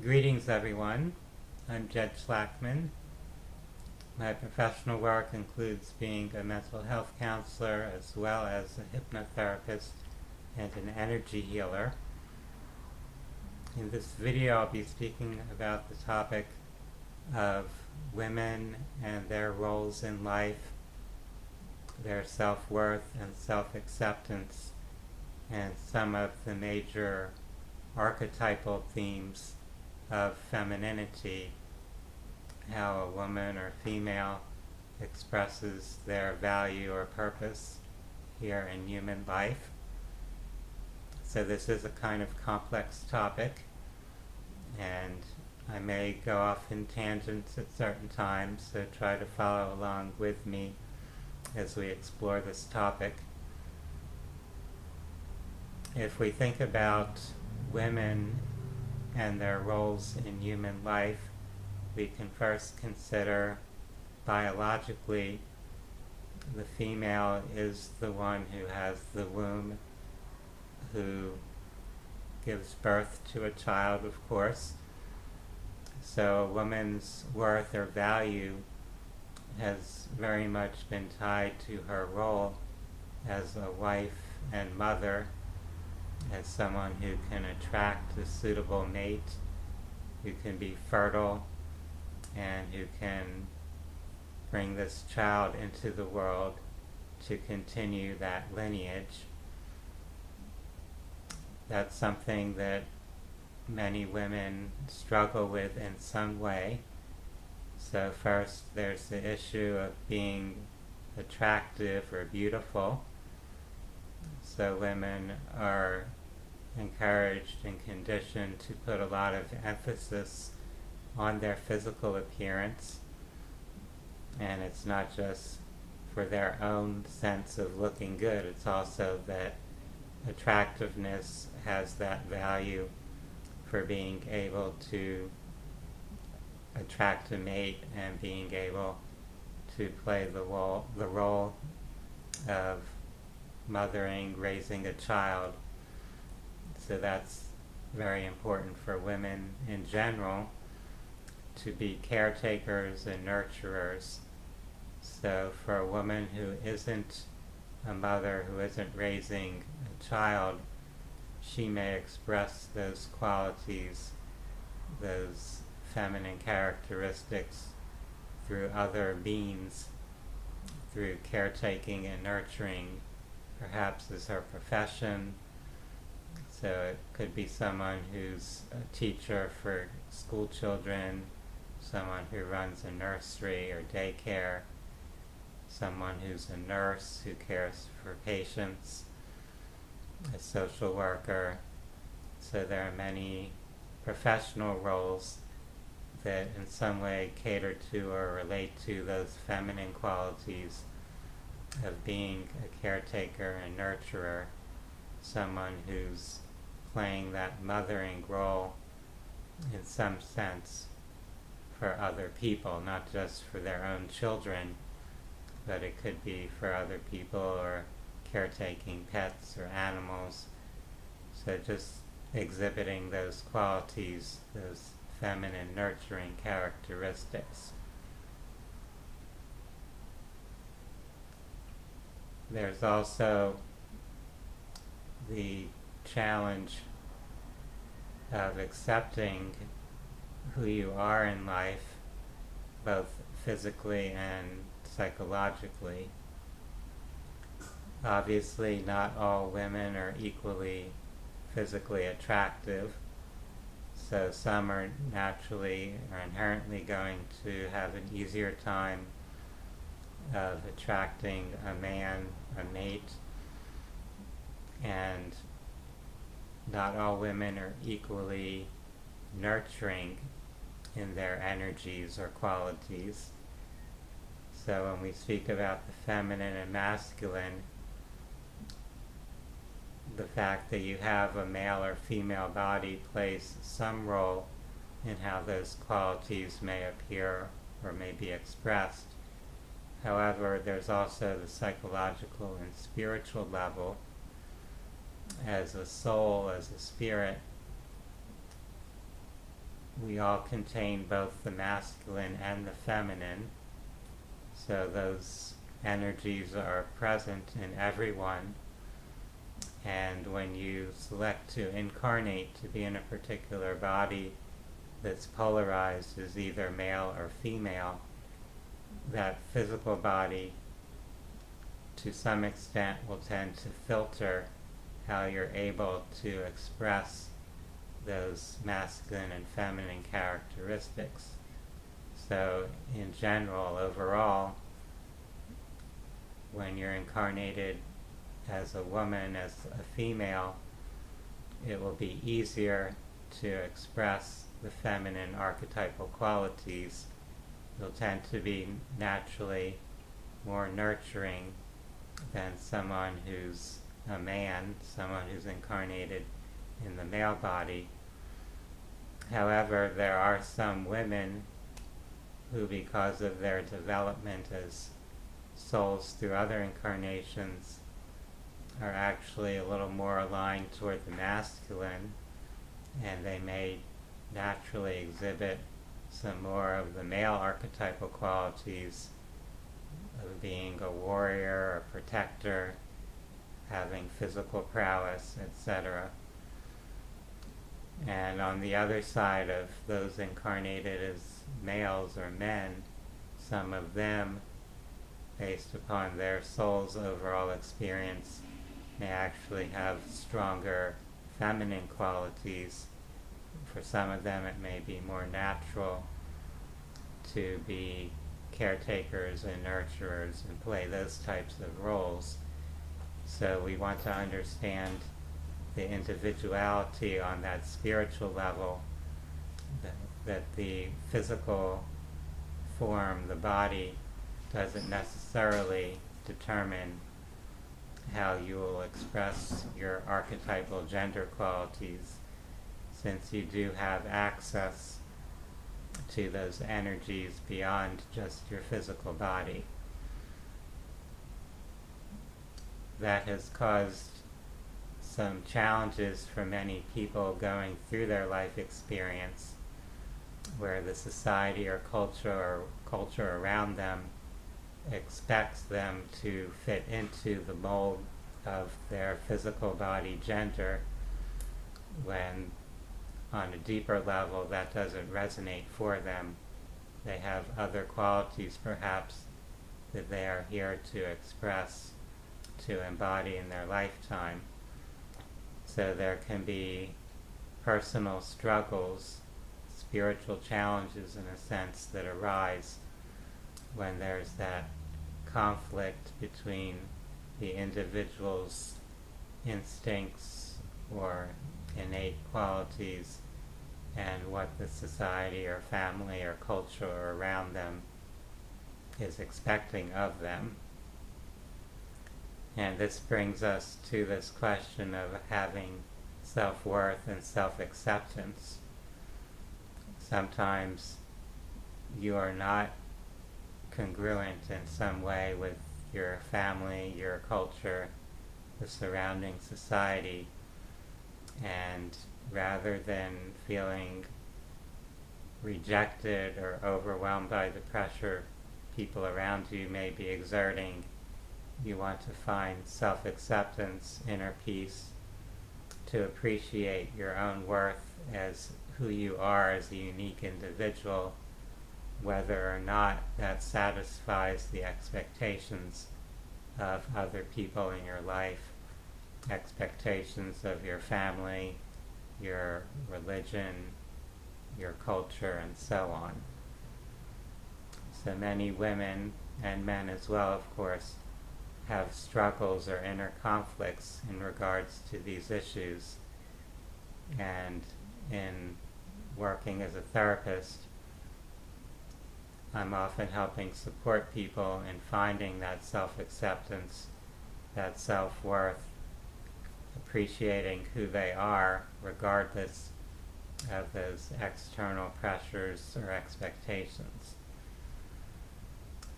Greetings, everyone. I'm Jed Schlackman. My professional work includes being a mental health counselor as well as a hypnotherapist and an energy healer. In this video, I'll be speaking about the topic of women and their roles in life, their self-worth and self-acceptance, and some of the major archetypal themes of femininity, how a woman or female expresses their value or purpose here in human life. So this is a kind of complex topic, and I may go off in tangents at certain times, so try to follow along with me as we explore this topic. If we think about women and their roles in human life, we can first consider biologically the female is the one who has the womb, who gives birth to a child, of course. So a woman's worth or value has very much been tied to her role as a wife and mother, as someone who can attract a suitable mate, who can be fertile, and who can bring this child into the world to continue that lineage. That's something that many women struggle with in some way. So first there's the issue of being attractive or beautiful. So women are encouraged and conditioned to put a lot of emphasis on their physical appearance, and it's not just for their own sense of looking good, it's also that attractiveness has that value for being able to attract a mate and being able to play the role of mothering, raising a child. So that's very important for women in general, to be caretakers and nurturers. So for a woman who isn't a mother, who isn't raising a child, she may express those qualities, those feminine characteristics, through other means, through caretaking and nurturing, perhaps as her profession. So it could be someone who's a teacher for school children, someone who runs a nursery or daycare, someone who's a nurse who cares for patients, a social worker. So there are many professional roles that in some way cater to or relate to those feminine qualities of being a caretaker and nurturer, someone who's playing that mothering role in some sense for other people, not just for their own children, but it could be for other people, or caretaking pets or animals. So just exhibiting those qualities, those feminine nurturing characteristics. There's also the challenge of accepting who you are in life, both physically and psychologically. Obviously, not all women are equally physically attractive, so some are naturally or inherently going to have an easier time of attracting a man, a mate, and not all women are equally nurturing in their energies or qualities. So when we speak about the feminine and masculine, the fact that you have a male or female body plays some role in how those qualities may appear or may be expressed. However, there's also the psychological and spiritual level. As a soul, as a spirit, we all contain both the masculine and the feminine, so those energies are present in everyone. And when you select to incarnate to be in a particular body that's polarized as either male or female, that physical body to some extent will tend to filter how you're able to express those masculine and feminine characteristics. So in general, overall, when you're incarnated as a woman, as a female, it will be easier to express the feminine archetypal qualities. You'll tend to be naturally more nurturing than someone who's a man, someone who's incarnated in the male body. However, there are some women who, because of their development as souls through other incarnations, are actually a little more aligned toward the masculine, and they may naturally exhibit some more of the male archetypal qualities of being a warrior, a protector, having physical prowess, etc. And on the other side of those incarnated as males or men, some of them, based upon their soul's overall experience, may actually have stronger feminine qualities. For some of them it may be more natural to be caretakers and nurturers and play those types of roles. So we want to understand the individuality on that spiritual level, that the physical form, the body, doesn't necessarily determine how you will express your archetypal gender qualities, since you do have access to those energies beyond just your physical body. That has caused some challenges for many people going through their life experience, where the society or culture around them expects them to fit into the mold of their physical body gender, when on a deeper level that doesn't resonate for them. They have other qualities perhaps that they are here to express, to embody in their lifetime. So there can be personal struggles, spiritual challenges in a sense, that arise when there's that conflict between the individual's instincts or innate qualities and what the society or family or culture around them is expecting of them. And this brings us to this question of having self-worth and self-acceptance. Sometimes you are not congruent in some way with your family, your culture, the surrounding society, and rather than feeling rejected or overwhelmed by the pressure people around you may be exerting, you want to find self-acceptance, inner peace, to appreciate your own worth as who you are as a unique individual, whether or not that satisfies the expectations of other people in your life, expectations of your family, your religion, your culture, and so on. So many women, and men as well, of course, have struggles or inner conflicts in regards to these issues. And in working as a therapist, I'm often helping support people in finding that self-acceptance, that self-worth, appreciating who they are regardless of those external pressures or expectations.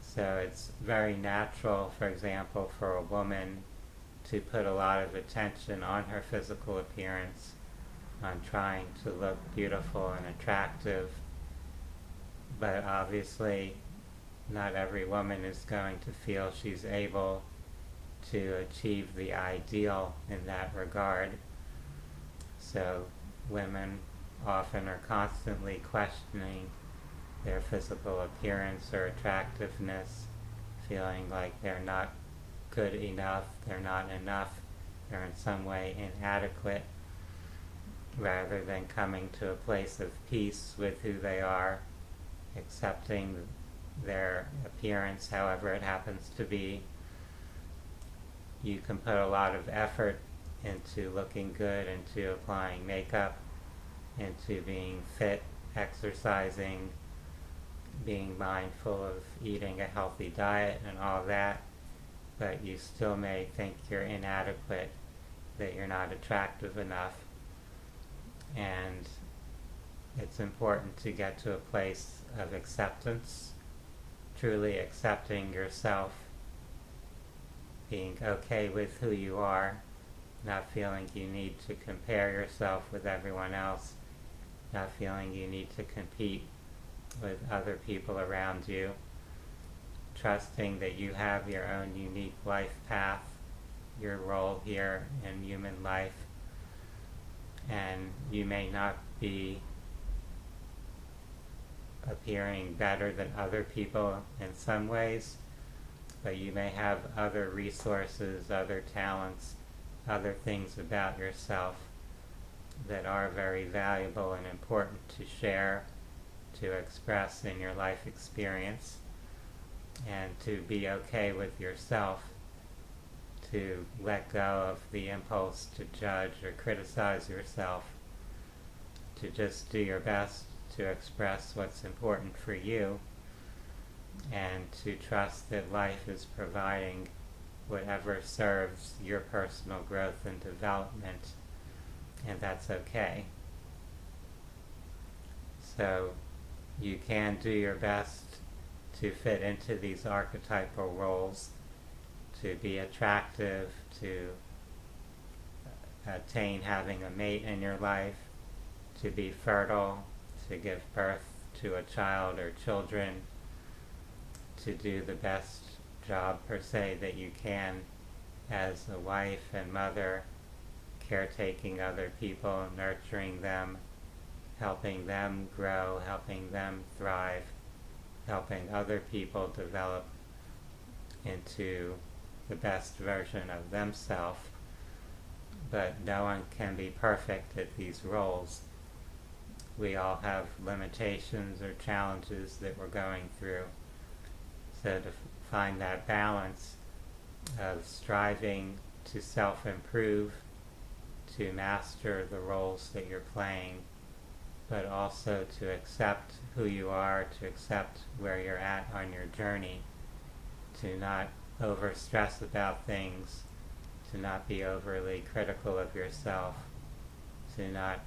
So it's very natural, for example, for a woman to put a lot of attention on her physical appearance on trying to look beautiful and attractive, but obviously not every woman is going to feel she's able to achieve the ideal in that regard. So women often are constantly questioning their physical appearance or attractiveness, feeling like they're not good enough, they're not enough, they're in some way inadequate, rather than coming to a place of peace with who they are, accepting their appearance, however it happens to be. You can put a lot of effort into looking good, into applying makeup, into being fit, exercising, being mindful of eating a healthy diet and all that, but you still may think you're inadequate, that you're not attractive enough. And it's important to get to a place of acceptance, truly accepting yourself, being okay with who you are, not feeling you need to compare yourself with everyone else, not feeling you need to compete with other people around you, trusting that you have your own unique life path, your role here in human life, and you may not be appearing better than other people in some ways, but you may have other resources, other talents, other things about yourself that are very valuable and important to share, to express in your life experience, and to be okay with yourself, to let go of the impulse to judge or criticize yourself, to just do your best to express what's important for you, and to trust that life is providing whatever serves your personal growth and development, and that's okay. So you can do your best to fit into these archetypal roles, to be attractive, to attain having a mate in your life, to be fertile, to give birth to a child or children, to do the best job per se that you can as a wife and mother, caretaking other people, nurturing them, helping them grow, helping them thrive, helping other people develop into the best version of themselves. But no one can be perfect at these roles. We all have limitations or challenges that we're going through. So to find that balance of striving to self-improve, to master the roles that you're playing, but also to accept who you are, to accept where you're at on your journey, to not over-stress about things, to not be overly critical of yourself, to not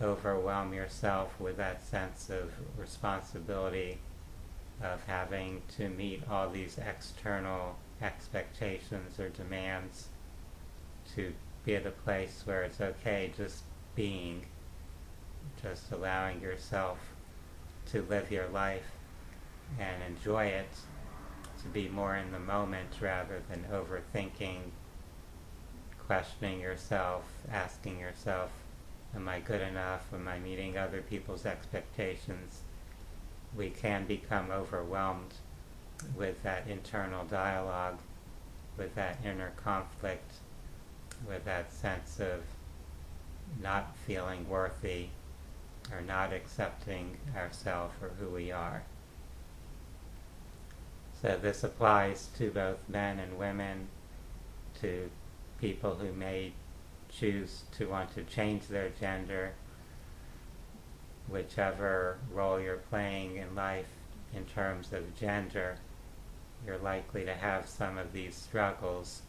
overwhelm yourself with that sense of responsibility of having to meet all these external expectations or demands, to be at a place where it's okay just being, just allowing yourself to live your life and enjoy it, to be more in the moment rather than overthinking, questioning yourself, asking yourself, am I good enough? Am I meeting other people's expectations? We can become overwhelmed with that internal dialogue, with that inner conflict, with that sense of not feeling worthy or not accepting ourselves or who we are. So this applies to both men and women, to people who may choose to want to change their gender, whichever role you're playing in life in terms of gender, you're likely to have some of these struggles,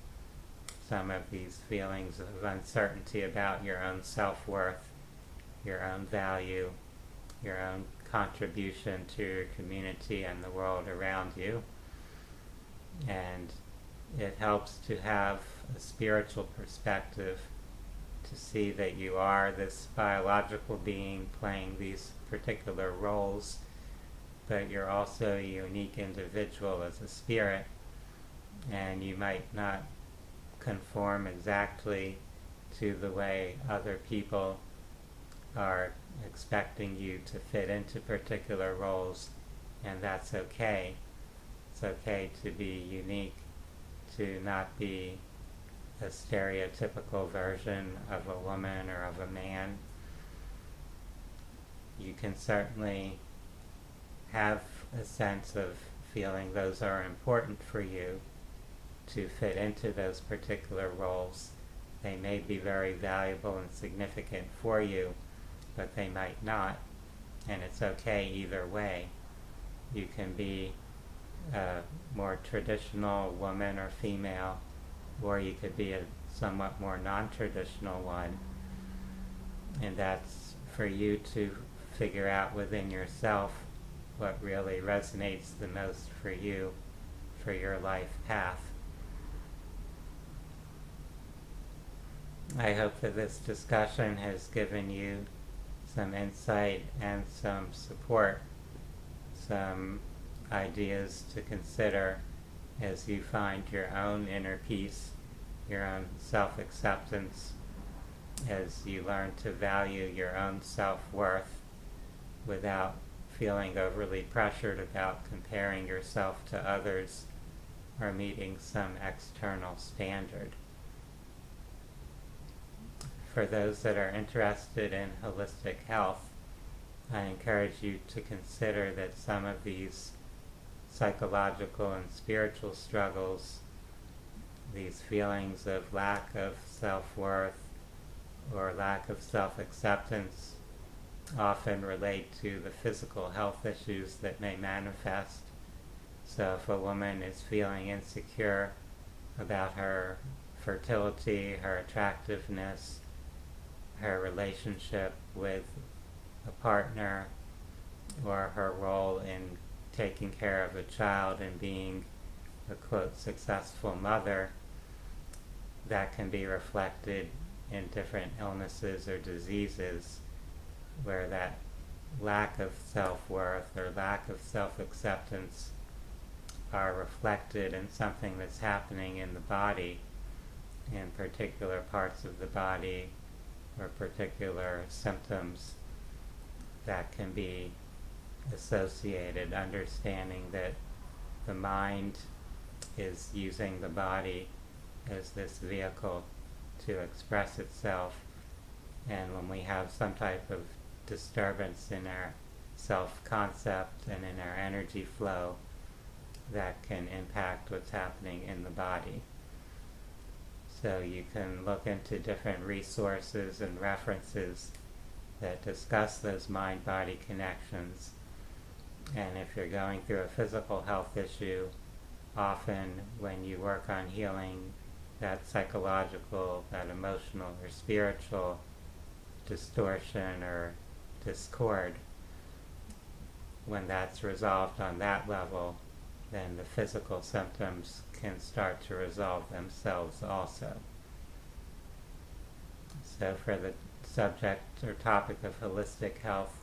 some of these feelings of uncertainty about your own self-worth, your own value, your own contribution to your community and the world around you. And it helps to have a spiritual perspective, to see that you are this biological being playing these particular roles, but you're also a unique individual as a spirit, and you might not conform exactly to the way other people are expecting you to fit into particular roles, and that's okay. It's okay to be unique, to not be a stereotypical version of a woman or of a man. You can certainly have a sense of feeling those are important for you to fit into those particular roles. They may be very valuable and significant for you, but they might not, and it's okay either way. You can be a more traditional woman or female, or you could be a somewhat more non-traditional one, and that's for you to figure out within yourself what really resonates the most for you, for your life path. I hope that this discussion has given you some insight and some support, some ideas to consider as you find your own inner peace, your own self-acceptance, as you learn to value your own self-worth without feeling overly pressured about comparing yourself to others or meeting some external standard. For those that are interested in holistic health, I encourage you to consider that some of these psychological and spiritual struggles, these feelings of lack of self-worth or lack of self-acceptance, often relate to the physical health issues that may manifest. So if a woman is feeling insecure about her fertility, her attractiveness, her relationship with a partner, or her role in taking care of a child and being a, quote, successful mother, that can be reflected in different illnesses or diseases where that lack of self-worth or lack of self-acceptance are reflected in something that's happening in the body, in particular parts of the body or particular symptoms that can be associated, understanding that the mind is using the body as this vehicle to express itself, and when we have some type of disturbance in our self-concept and in our energy flow, that can impact what's happening in the body. So you can look into different resources and references that discuss those mind-body connections. And if you're going through a physical health issue, often when you work on healing that psychological, that emotional or spiritual distortion or discord, when that's resolved on that level, then the physical symptoms can start to resolve themselves also. So for the subject or topic of holistic health,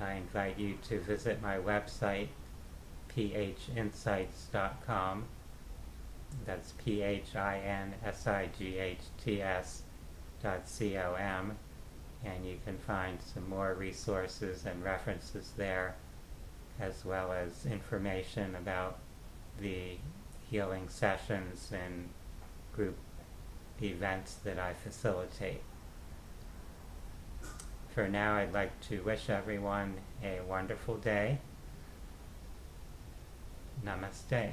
I invite you to visit my website, phinsights.com. That's phinsights.com, and you can find some more resources and references there, as well as information about the healing sessions and group events that I facilitate. For now, I'd like to wish everyone a wonderful day. Namaste.